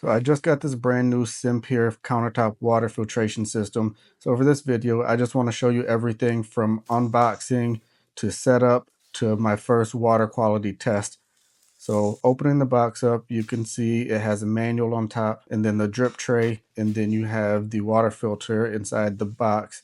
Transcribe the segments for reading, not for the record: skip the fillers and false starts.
So I just got this brand new Simpure countertop water filtration system. So for this video, I just want to show you everything from unboxing to setup to my first water quality test. So opening the box up, you can see it has a manual on top and then the drip tray, and then you have the water filter inside the box.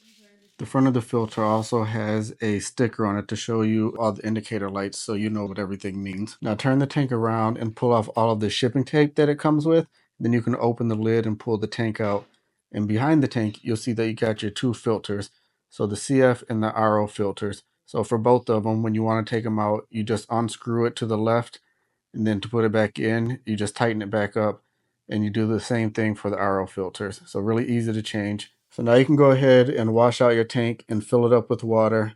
The front of the filter also has a sticker on it to show you all the indicator lights so you know what everything means. Now turn the tank around and pull off all of the shipping tape that it comes with. Then you can open the lid and pull the tank out. And behind the tank, you'll see that you got your two filters. So the CF and the RO filters. So for both of them, when you want to take them out, you just unscrew it to the left. And then to put it back in, you just tighten it back up. And you do the same thing for the RO filters. So really easy to change. So now you can go ahead and wash out your tank and fill it up with water.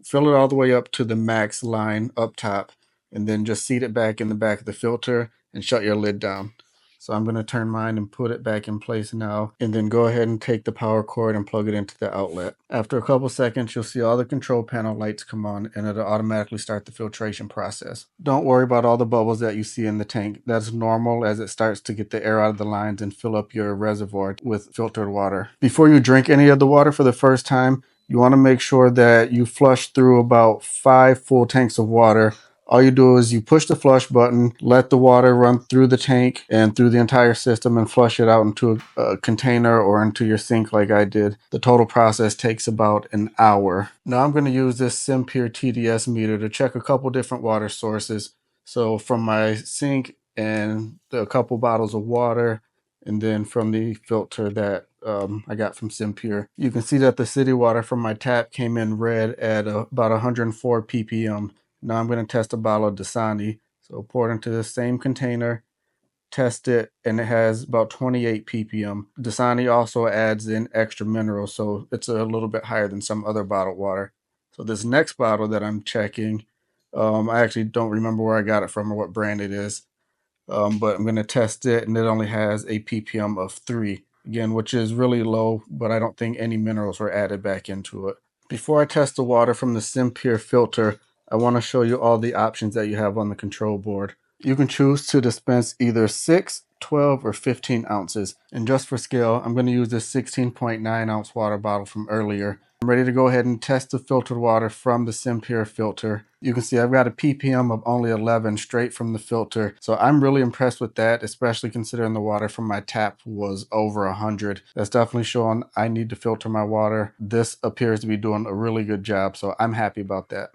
Fill it all the way up to the max line up top, and then just seat it back in the back of the filter and shut your lid down. So I'm going to turn mine and put it back in place now, and then go ahead and take the power cord and plug it into the outlet. After a couple seconds, you'll see all the control panel lights come on, and it'll automatically start the filtration process. Don't worry about all the bubbles that you see in the tank. That's normal as it starts to get the air out of the lines and fill up your reservoir with filtered water. Before you drink any of the water for the first time, you want to make sure that you flush through about 5 full tanks of water. All you do is you push the flush button, let the water run through the tank and through the entire system and flush it out into a container or into your sink like I did. The total process takes about an hour. Now I'm going to use this Simpure TDS meter to check a couple different water sources. So from my sink and a couple bottles of water, and then from the filter that I got from Simpure. You can see that the city water from my tap came in red at about 104 ppm. Now I'm going to test a bottle of Dasani. So pour it into the same container, test it, and it has about 28 ppm. Dasani also adds in extra minerals, so it's a little bit higher than some other bottled water. So this next bottle that I'm checking, I actually don't remember where I got it from or what brand it is, but I'm going to test it, and it only has a ppm of 3, again, which is really low, but I don't think any minerals were added back into it. Before I test the water from the Simpure filter, I want to show you all the options that you have on the control board. You can choose to dispense either 6, 12, or 15 ounces. And just for scale, I'm going to use this 16.9 ounce water bottle from earlier. I'm ready to go ahead and test the filtered water from the Simpure filter. You can see I've got a ppm of only 11 straight from the filter. So I'm really impressed with that, especially considering the water from my tap was over 100. That's definitely showing I need to filter my water. This appears to be doing a really good job, so I'm happy about that.